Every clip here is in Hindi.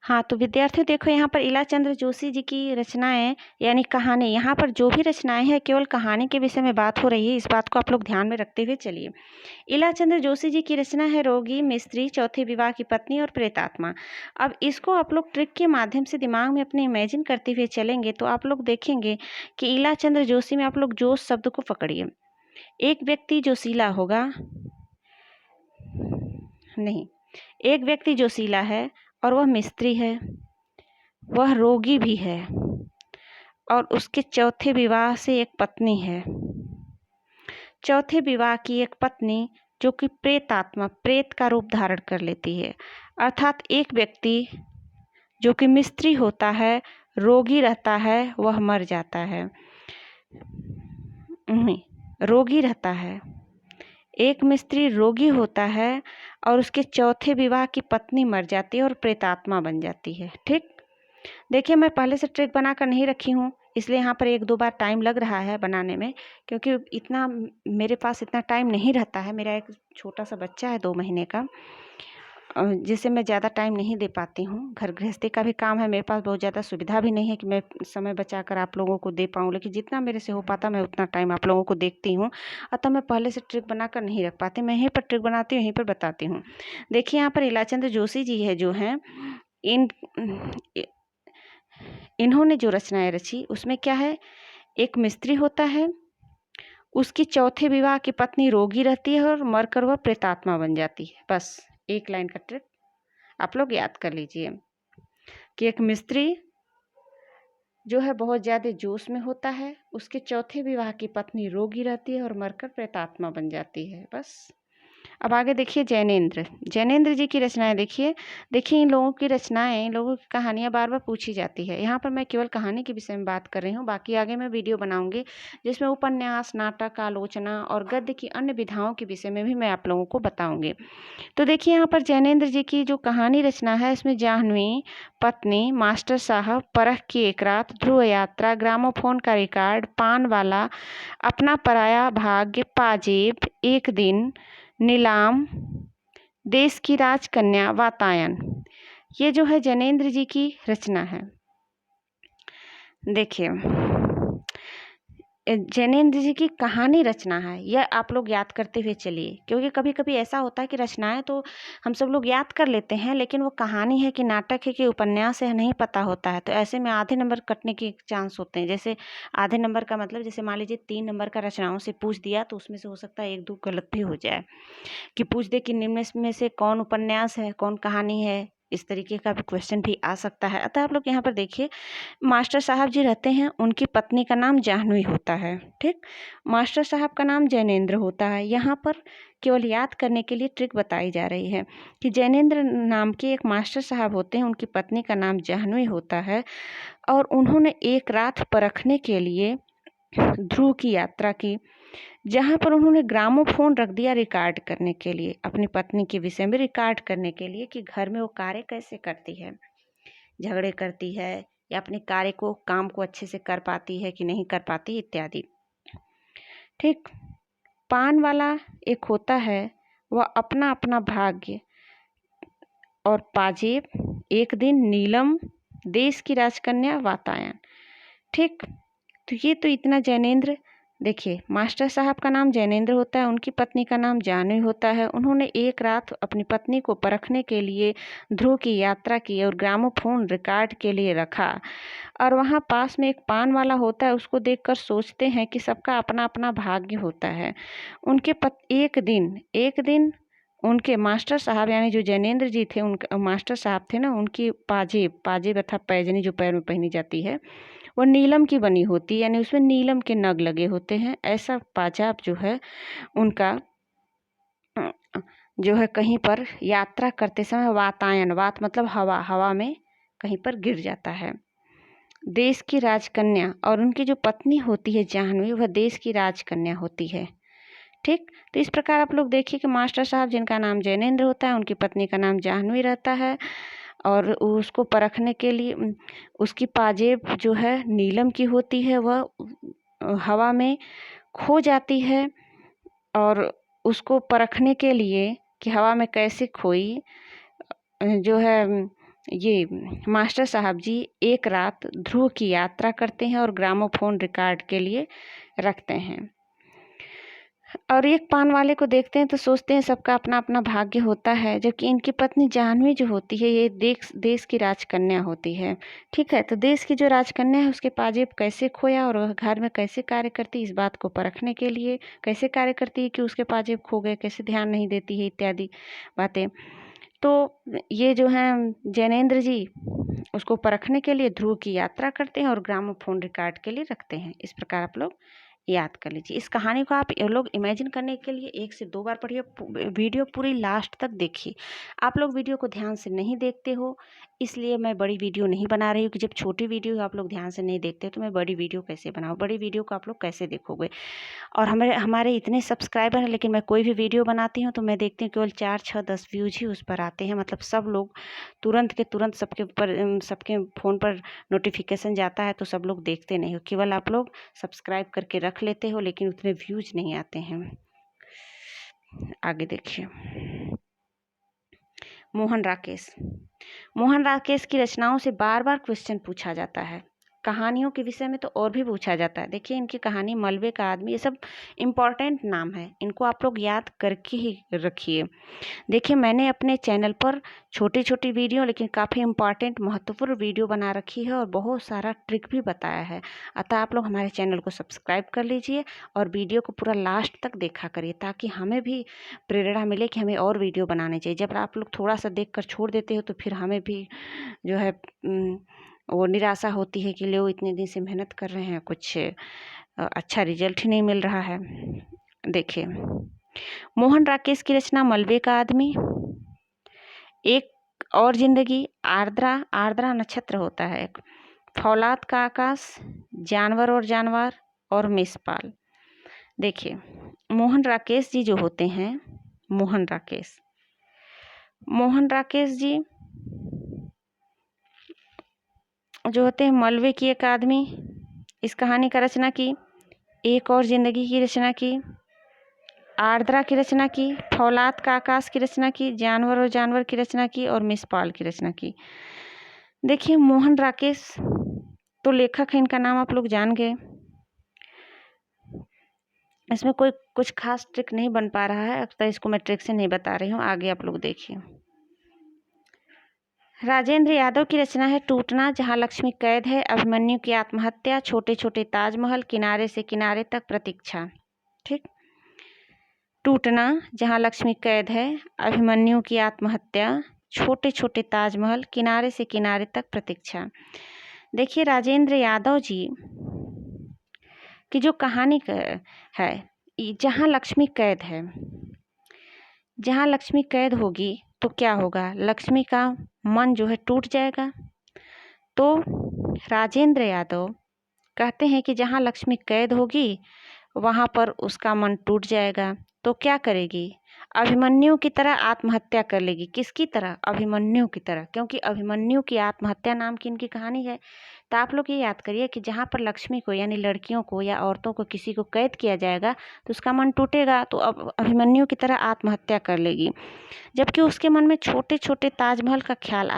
हाँ, तो विद्यार्थियों देखो यहाँ पर इला चंद्र जोशी जी की रचनाएँ यानी कहानी, यहाँ पर जो भी रचनाएँ हैं केवल कहानी के विषय में बात हो रही है, इस बात को आप लोग ध्यान में रखते हुए चलिए। इला चंद्र जोशी जी की रचना है रोगी, मिस्त्री, चौथे विवाह की पत्नी और प्रेतात्मा। अब इसको आप लोग ट्रिक के माध्यम से दिमाग में अपने इमेजिन करते हुए चलेंगे तो आप लोग देखेंगे कि इला चंद्र जोशी में आप लोग जोश शब्द को पकड़िए। एक व्यक्ति जोशीला होगा, नहीं, एक व्यक्ति जोशीला है और वह मिस्त्री है, वह रोगी भी है और उसके चौथे विवाह से एक पत्नी है। चौथे विवाह की एक पत्नी जो कि प्रेतात्मा, प्रेत का रूप धारण कर लेती है, अर्थात एक व्यक्ति जो कि मिस्त्री होता है, रोगी रहता है, वह मर जाता है। रोगी रहता है, एक मिस्त्री रोगी होता है और उसके चौथे विवाह की पत्नी मर जाती है और प्रेतात्मा बन जाती है। ठीक, देखिए मैं पहले से ट्रिक बनाकर नहीं रखी हूँ, इसलिए यहाँ पर 1-2 बार टाइम लग रहा है बनाने में, क्योंकि इतना मेरे पास इतना टाइम नहीं रहता है। मेरा एक छोटा सा बच्चा है 2 महीने का, जिसे मैं ज़्यादा टाइम नहीं दे पाती हूँ। घर गृहस्थी का भी काम है, मेरे पास बहुत ज़्यादा सुविधा भी नहीं है कि मैं समय बचाकर आप लोगों को दे पाऊँ, लेकिन जितना मेरे से हो पाता मैं उतना टाइम आप लोगों को देखती हूँ। अतः मैं पहले से ट्रिक बनाकर नहीं रख पाती, मैं यहीं पर ट्रिक बनाती हूँ, यहीं पर बताती हूँ। देखिए यहाँ पर इलाचंद्र जोशी जी है जो हैं, इन्होंने जो रचनाएं रची उसमें क्या है, एक मिस्त्री होता है, उसकी चौथे विवाह की पत्नी रोगी रहती है और मरकर वह प्रेतात्मा बन जाती है। बस एक लाइन का ट्रिक आप लोग याद कर लीजिए कि एक मिस्त्री जो है बहुत ज़्यादा जोश में होता है, उसके चौथे विवाह की पत्नी रोगी रहती है और मरकर प्रेतात्मा बन जाती है। बस अब आगे देखिए जैनेंद्र जी की रचनाएं देखिए। देखिए इन लोगों की रचनाएं, इन लोगों की कहानियां बार बार पूछी जाती है। यहाँ पर मैं केवल कहानी के विषय में बात कर रही हूँ, बाकी आगे मैं वीडियो बनाऊंगी जिसमें उपन्यास, नाटक, आलोचना और गद्य की अन्य विधाओं के विषय में भी मैं आप लोगों को बताऊंगी। तो देखिए यहाँ पर जैनेंद्र जी की जो कहानी रचना है, इसमें जाह्नवी, पत्नी, मास्टर साहब, परख की एक रात, ध्रुव यात्रा, ग्रामोफोन का रिकॉर्ड, पान वाला, अपना पराया भाग्य, पाजेब, एक दिन, नीलाम, देश की राजकन्या, वातायन, ये जो है जैनेंद्र जी की रचना है। देखिए जैनेंद्र जी की कहानी रचना है, यह आप लोग याद करते हुए चलिए, क्योंकि कभी कभी ऐसा होता है कि रचनाएं तो हम सब लोग याद कर लेते हैं, लेकिन वो कहानी है कि नाटक है कि उपन्यास है नहीं पता होता है, तो ऐसे में आधे नंबर कटने के चांस होते हैं। जैसे आधे नंबर का मतलब, जैसे मान लीजिए 3 नंबर का रचनाओं से पूछ दिया तो उसमें से हो सकता है 1-2 गलत भी हो जाए, कि पूछ दे कि निम्न में से कौन उपन्यास है, कौन कहानी है, इस तरीके का भी क्वेश्चन भी आ सकता है। अतः आप लोग यहाँ पर देखिए, मास्टर साहब जी रहते हैं, उनकी पत्नी का नाम जाह्नवी होता है। ठीक, मास्टर साहब का नाम जैनेंद्र होता है। यहाँ पर केवल याद करने के लिए ट्रिक बताई जा रही है कि जैनेंद्र नाम के एक मास्टर साहब होते हैं, उनकी पत्नी का नाम जाह्नवी होता है और उन्होंने एक रात परखने के लिए ध्रुव की यात्रा की, जहाँ पर उन्होंने ग्रामोफोन रख दिया रिकॉर्ड करने के लिए, अपनी पत्नी के विषय में रिकॉर्ड करने के लिए कि घर में वो कार्य कैसे करती है, झगड़े करती है या अपने कार्य को, काम को अच्छे से कर पाती है कि नहीं कर पाती इत्यादि। ठीक, पान वाला एक होता है, वह अपना अपना भाग्य, और पाजेब, एक दिन, नीलम, देश की राजकन्या, वातायन। ठीक, तो ये तो इतना जैनेंद्र। देखिए मास्टर साहब का नाम जैनेंद्र होता है, उनकी पत्नी का नाम जाह्नवी होता है। उन्होंने एक रात अपनी पत्नी को परखने के लिए ध्रुव की यात्रा की और ग्रामोफोन रिकॉर्ड के लिए रखा, और वहाँ पास में एक पान वाला होता है, उसको देखकर सोचते हैं कि सबका अपना अपना भाग्य होता है। उनके एक दिन उनके मास्टर साहब यानी जो जैनेंद्र जी थे, उनके मास्टर साहब थे ना, उनकी पाजेब अर्थात पैजनी जो पैर में पहनी जाती है, वो नीलम की बनी होती है, यानी उसमें नीलम के नग लगे होते हैं। ऐसा पाजाब जो है उनका जो है कहीं पर यात्रा करते समय वातायन, वात मतलब हवा, हवा में कहीं पर गिर जाता है। देश की राजकन्या, और उनकी जो पत्नी होती है जाह्नवी, वह देश की राजकन्या होती है। ठीक, तो इस प्रकार आप लोग देखिए कि मास्टर साहब जिनका नाम जैनेंद्र होता है, उनकी पत्नी का नाम जाह्नवी रहता है, और उसको परखने के लिए उसकी पाजेब जो है नीलम की होती है, वह हवा में खो जाती है, और उसको परखने के लिए कि हवा में कैसे खोई, जो है ये मास्टर साहब जी एक रात ध्रुव की यात्रा करते हैं और ग्रामोफोन रिकॉर्ड के लिए रखते हैं। और एक पान वाले को देखते हैं तो सोचते हैं सबका अपना अपना भाग्य होता है, जबकि इनकी पत्नी जाह्नवी जो होती है ये देश की राजकन्या होती है। ठीक है, तो देश की जो राजकन्या है उसके पाजेब कैसे खोया और वह घर में कैसे कार्य करती, इस बात को परखने के लिए, कैसे कार्य करती है कि उसके पाजेब खो गए, कैसे ध्यान नहीं देती है, इत्यादि बातें। तो ये जो हैं जैनेंद्र जी उसको परखने के लिए ध्रुव की यात्रा करते हैं और ग्रामोफोन रिकॉर्ड के लिए रखते हैं। इस प्रकार आप लोग याद कर लीजिए। इस कहानी को आप ये लोग इमेजिन करने के लिए 1 से 2 बार पढ़िए, वीडियो पूरी लास्ट तक देखिए। आप लोग वीडियो को ध्यान से नहीं देखते हो, इसलिए मैं बड़ी वीडियो नहीं बना रही हूँ कि जब छोटी वीडियो आप लोग ध्यान से नहीं देखते तो मैं बड़ी वीडियो कैसे बनाऊँ, बड़ी वीडियो को आप लोग कैसे देखोगे। और हमारे इतने सब्सक्राइबर हैं, लेकिन मैं कोई भी वीडियो बनाती हूँ तो मैं देखती हूँ केवल 4, 6, 10 व्यूज ही उस पर आते हैं। मतलब सब लोग तुरंत के तुरंत सबके फ़ोन पर नोटिफिकेशन जाता है तो सब लोग देखते नहीं हो, केवल आप लोग सब्सक्राइब करके रख लेते हो, लेकिन उतने व्यूज नहीं आते हैं। आगे देखिए। मोहन राकेश की रचनाओं से बार बार क्वेश्चन पूछा जाता है। कहानियों के विषय में तो और भी पूछा जाता है। देखिए इनकी कहानी मलबे का आदमी, ये सब इम्पॉर्टेंट नाम है, इनको आप लोग याद करके ही रखिए। देखिए मैंने अपने चैनल पर छोटी छोटी वीडियो लेकिन काफ़ी इम्पॉर्टेंट महत्वपूर्ण वीडियो बना रखी है और बहुत सारा ट्रिक भी बताया है। अतः आप लोग हमारे चैनल को सब्सक्राइब कर लीजिए और वीडियो को पूरा लास्ट तक देखा करिए, ताकि हमें भी प्रेरणा मिले कि हमें और वीडियो बनाने चाहिए। जब आप लोग थोड़ा सा देख कर छोड़ देते हो तो फिर हमें भी जो है वो निराशा होती है कि लो इतने दिन से मेहनत कर रहे हैं, कुछ अच्छा रिजल्ट ही नहीं मिल रहा है। देखिए मोहन राकेश की रचना मलबे का आदमी, एक और जिंदगी, आर्द्रा नक्षत्र होता है, एक फौलाद का आकाश, जानवर और जानवर और मिसपाल। देखिए मोहन राकेश जी जो होते हैं, मोहन राकेश जी जो होते हैं मलबे की एक आदमी, इस कहानी का रचना की, एक और जिंदगी की रचना की, आर्द्रा की रचना की, फौलाद का आकाश की रचना की, जानवर और जानवर की रचना की और मिसपाल की रचना की। देखिए मोहन राकेश तो लेखक है, इनका नाम आप लोग जान गए। इसमें कोई कुछ खास ट्रिक नहीं बन पा रहा है, तो इसको मैं ट्रिक से नहीं बता रही हूँ, आगे आप लोग देखिए। राजेंद्र यादव की रचना है टूटना, जहाँ लक्ष्मी कैद है, अभिमन्यु की आत्महत्या, छोटे छोटे ताजमहल, किनारे से किनारे तक प्रतीक्षा। ठीक, टूटना, जहाँ लक्ष्मी कैद है, अभिमन्यु की आत्महत्या, छोटे छोटे ताजमहल, किनारे से किनारे तक प्रतीक्षा। देखिए राजेंद्र यादव जी की जो कहानी है, जहाँ लक्ष्मी कैद है, जहाँ लक्ष्मी कैद होगी तो क्या होगा, लक्ष्मी का मन जो है टूट जाएगा। तो राजेंद्र यादव कहते हैं कि जहाँ लक्ष्मी कैद होगी वहाँ पर उसका मन टूट जाएगा, तो क्या करेगी, अभिमन्यु की तरह आत्महत्या कर लेगी। किसकी तरह, अभिमन्यु की तरह, क्योंकि अभिमन्यु की आत्महत्या नाम की इनकी कहानी है। तो आप लोग ये याद करिए कि जहाँ पर लक्ष्मी को यानी लड़कियों को या औरतों को किसी को कैद किया जाएगा तो उसका मन टूटेगा, तो अब अभिमन्यु की तरह आत्महत्या कर लेगी। जबकि उसके मन में छोटे छोटे ताजमहल का ख्याल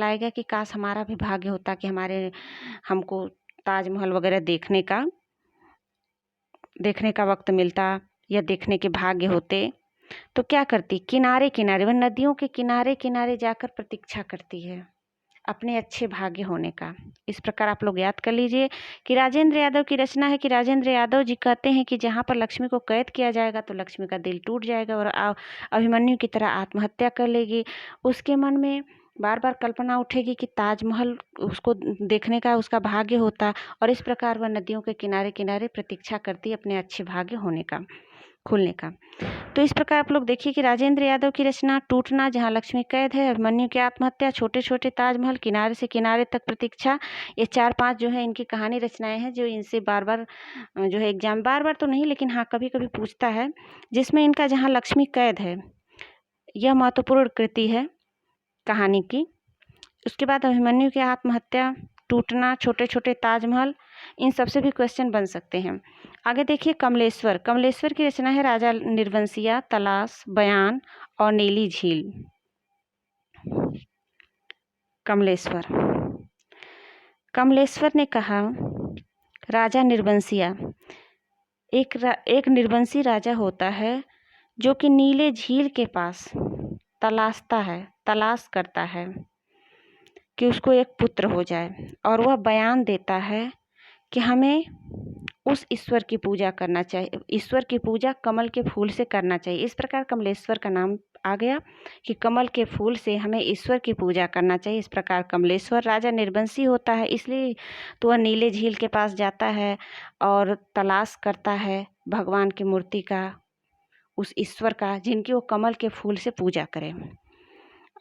आएगा कि काश हमारा भी भाग्य होता कि हमको ताजमहल वगैरह देखने का वक्त मिलता या देखने के भाग्य होते। तो क्या करती, किनारे किनारे, वह नदियों के किनारे किनारे जाकर प्रतीक्षा करती है अपने अच्छे भाग्य होने का। इस प्रकार आप लोग याद कर लीजिए कि राजेंद्र यादव की रचना है कि राजेंद्र यादव जी कहते हैं कि जहाँ पर लक्ष्मी को कैद किया जाएगा तो लक्ष्मी का दिल टूट जाएगा और अभिमन्यु की तरह आत्महत्या कर लेगी। उसके मन में बार बार कल्पना उठेगी कि ताजमहल उसको देखने का उसका भाग्य होता, और इस प्रकार वह नदियों के किनारे किनारे प्रतीक्षा करती अपने अच्छे भाग्य होने का, खुलने का। तो इस प्रकार आप लोग देखिए कि राजेंद्र यादव की रचना टूटना, जहाँ लक्ष्मी कैद है, अभिमन्यु की आत्महत्या, छोटे छोटे ताजमहल, किनारे से किनारे तक प्रतीक्षा, ये 4-5 जो है इनकी कहानी रचनाएं हैं जो इनसे बार बार जो है एग्जाम, बार बार तो नहीं लेकिन हाँ कभी कभी पूछता है, जिसमें इनका जहाँ लक्ष्मी कैद है यह महत्वपूर्ण कृति है कहानी की। उसके बाद अभिमन्यु की आत्महत्या, टूटना, छोटे छोटे ताजमहल, इन सबसे भी क्वेश्चन बन सकते हैं। आगे देखिए कमलेश्वर की रचना है राजा निर्वंशिया, तलाश, बयान और नीली झील। कमलेश्वर। कमलेश्वर ने कहा, राजा निर्बंसिया, एक निर्बंसी राजा होता है जो कि नीले झील के पास तलाश करता है कि उसको एक पुत्र हो जाए, और वह बयान देता है कि हमें उस ईश्वर की पूजा करना चाहिए, ईश्वर की पूजा कमल के फूल से करना चाहिए। इस प्रकार कमलेश्वर का नाम आ गया कि कमल के फूल से हमें ईश्वर की पूजा करना चाहिए। इस प्रकार कमलेश्वर राजा निर्बंसी होता है, इसलिए तो वह नीले झील के पास जाता है और तलाश करता है भगवान की मूर्ति का, उस ईश्वर का जिनकी वो कमल के फूल से पूजा करे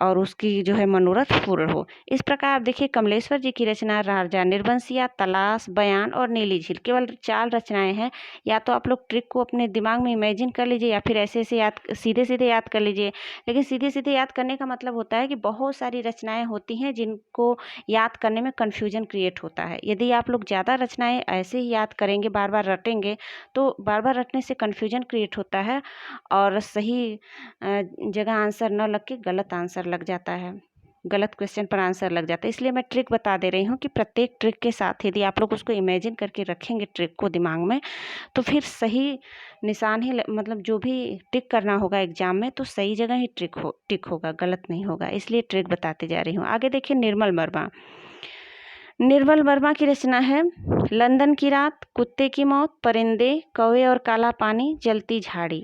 और उसकी जो है मनोरथ पूर्ण हो। इस प्रकार देखिए कमलेश्वर जी की रचना राजा निर्बंसिया, तलाश, बयान और नीली झील, केवल 4 रचनाएं हैं। या तो आप लोग ट्रिक को अपने दिमाग में इमेजिन कर लीजिए या फिर ऐसे सीधे याद कर लीजिए। लेकिन सीधे याद करने का मतलब होता है कि बहुत सारी रचनाएं होती हैं जिनको याद करने में कन्फ्यूजन क्रिएट होता है। यदि आप लोग ज़्यादा रचनाएं ऐसे ही याद करेंगे, बार बार रटेंगे, तो बार बार रटने से कन्फ्यूजन क्रिएट होता है और सही जगह आंसर न लग के गलत आंसर लग जाता है, गलत क्वेश्चन पर आंसर लग जाता है। इसलिए मैं ट्रिक बता दे रही हूँ कि प्रत्येक ट्रिक के साथ यदि आप लोग उसको इमेजिन करके रखेंगे ट्रिक को दिमाग में, तो फिर सही निशान ही मतलब जो भी टिक करना होगा एग्जाम में तो सही जगह ही टिक होगा, गलत नहीं होगा। इसलिए ट्रिक बताते जा रही हूँ। आगे देखिए निर्मल वर्मा की रचना है, लंदन की रात, कुत्ते की मौत, परिंदे, कौवे और काला पानी, जलती झाड़ी।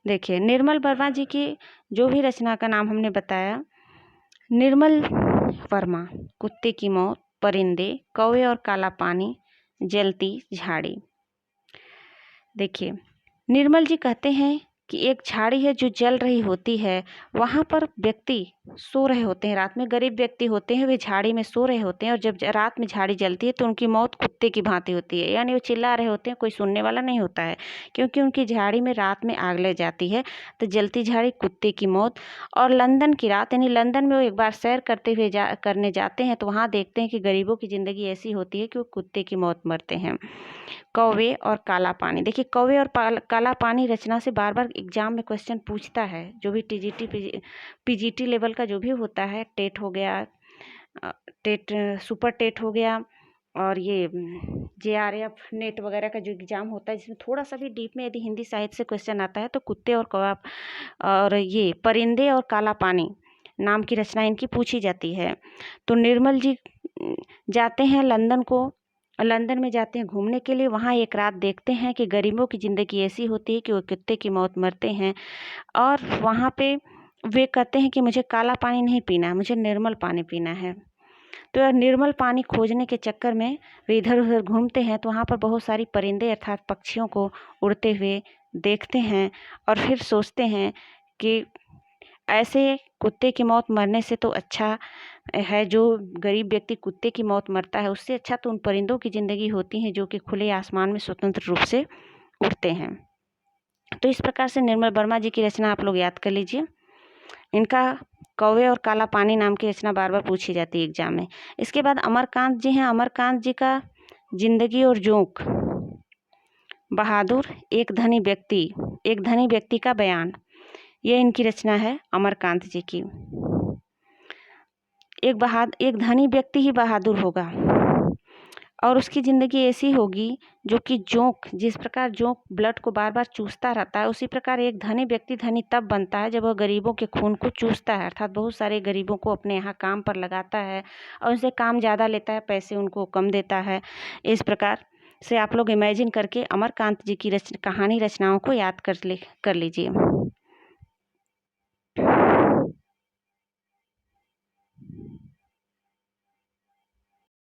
देखिए निर्मल वर्मा जी की जो भी रचना का नाम हमने बताया, निर्मल वर्मा, कुत्ते की मौत, परिंदे, कौवे और काला पानी, जलती झाड़ी। देखिए निर्मल जी कहते हैं कि एक झाड़ी है जो जल रही होती है, वहाँ पर व्यक्ति सो रहे होते हैं, रात में गरीब व्यक्ति होते हैं, वे झाड़ी में सो रहे होते हैं और जब रात में झाड़ी जलती है तो उनकी मौत कुत्ते की भांति होती है। यानी वो चिल्ला रहे होते हैं, कोई सुनने वाला नहीं होता है क्योंकि उनकी झाड़ी में रात में आग लग जाती है। तो जलती झाड़ी, कुत्ते की मौत। और लंदन की रात, यानी लंदन में वो एक बार सैर करने जाते हैं तो वहाँ देखते हैं कि गरीबों की ज़िंदगी ऐसी होती है कि वो कुत्ते की मौत मरते हैं। कौवे और काला पानी। देखिए कौवे और काला पानी रचना से बार बार एग्जाम में क्वेश्चन पूछता है। जो भी टीजीटी पीजीटी लेवल का जो भी होता है, टेट हो गया, टेट सुपर टेट हो गया और ये जेआरएफ नेट वगैरह का जो एग्ज़ाम होता है जिसमें थोड़ा सा भी डीप में यदि हिंदी साहित्य से क्वेश्चन आता है तो कुत्ते और कौवा और ये परिंदे और काला पानी नाम की रचना इनकी पूछी जाती है। तो निर्मल जी जाते हैं लंदन में जाते हैं घूमने के लिए। वहाँ एक रात देखते हैं कि गरीबों की ज़िंदगी ऐसी होती है कि वो कुत्ते की मौत मरते हैं और वहाँ पे वे कहते हैं कि मुझे काला पानी नहीं पीना है, मुझे निर्मल पानी पीना है। तो निर्मल पानी खोजने के चक्कर में वे इधर उधर घूमते हैं तो वहाँ पर बहुत सारी परिंदे अर्थात पक्षियों को उड़ते हुए देखते हैं और फिर सोचते हैं कि ऐसे कुत्ते की मौत मरने से तो अच्छा है, जो गरीब व्यक्ति कुत्ते की मौत मरता है उससे अच्छा तो उन परिंदों की ज़िंदगी होती है जो कि खुले आसमान में स्वतंत्र रूप से उड़ते हैं। तो इस प्रकार से निर्मल वर्मा जी की रचना आप लोग याद कर लीजिए। इनका कौवे और काला पानी नाम की रचना बार बार पूछी जाती है एग्जाम में। इसके बाद अमरकांत जी हैं। अमरकांत जी का जिंदगी और जोंक, बहादुर, एक धनी व्यक्ति का बयान, ये इनकी रचना है अमरकांत जी की। एक धनी व्यक्ति ही बहादुर होगा और उसकी ज़िंदगी ऐसी होगी जो कि जिस प्रकार जोंक ब्लड को बार बार चूसता रहता है, उसी प्रकार एक धनी व्यक्ति धनी तब बनता है जब वह गरीबों के खून को चूसता है, अर्थात बहुत सारे गरीबों को अपने यहाँ काम पर लगाता है और उनसे काम ज़्यादा लेता है, पैसे उनको कम देता है। इस प्रकार से आप लोग इमेजिन करके अमरकांत जी की कहानी रचनाओं को याद कर लीजिए।